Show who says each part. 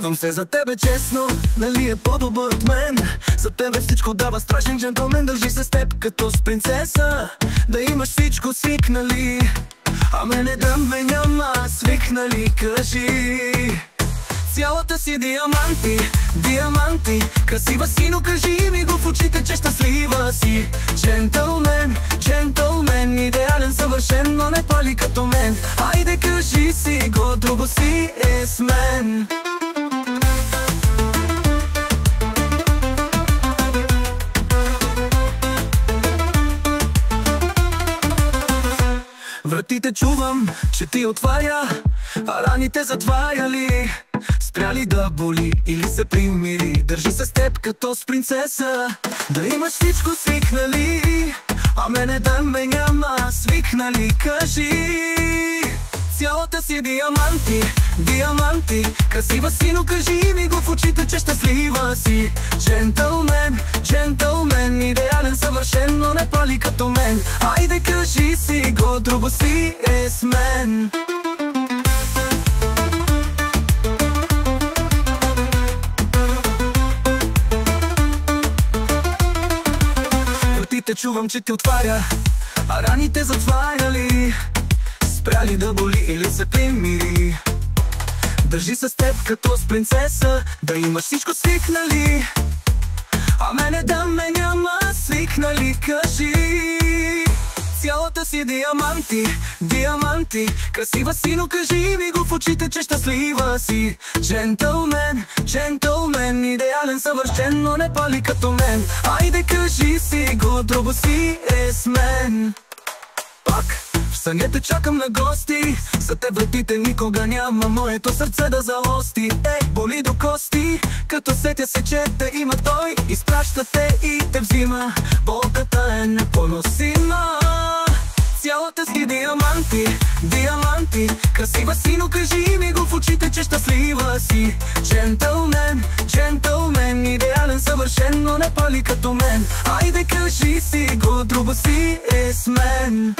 Speaker 1: Радвам се за тебе честно, нали е по-добър от мен. За тебе всичко дава страшен джентлмен. Държи се с теб като с принцеса. Да имаш всичко свикнали, а мене да ме няма свикнали. Кажи цялата си диаманти, диаманти. Красива си, но кажи ми го в очите, че щастлива си. Джентълмен, джентълмен, идеален, съвършен, но не пали като мен. Айде кажи си го, друго си е с мен. Вратите чувам, че ти отваря, а раните затваряли. Спряли да боли или се примири. Държи се с теб като с принцеса. Да имаш всичко свикнали, а мене да ме няма свикнали. Кажи цялата си диаманти, диаманти. Красива си, но кажи ми го в очите, че щастлива си. Джентълмен, джентълмен, идеален, съвършен, но не пали като мен. Айде кажи си го, друго си е с мен. Вратите чувам, че ти отваря, а раните затваряли. Спряли да боли или се примири. Държи се с теб като с принцеса. Да имаш всичко свикнали, а мене да ме няма свикнали. Кажи цялата си диаманти, диаманти. Красива си, но кажи ми го в очите, че щастлива си. Джентълмен, джентълмен, идеален, съвършен, но не пали като мен. Айде кажи си го, друго си е с мен. Пак в сънята чакам на гости. За те вратите никога няма моето сърце да залости. Боли до кости, като сетя се, че те има той. Изпраща те и те взима. Болката е непоносима. Цялата си диаманти, диаманти. Красива си, но кажи ми го в очите, че щастлива си. Джентълмен, джентълмен, идеален, съвършен, но не пали като мен. Айде кажи си го, друго си е с мен.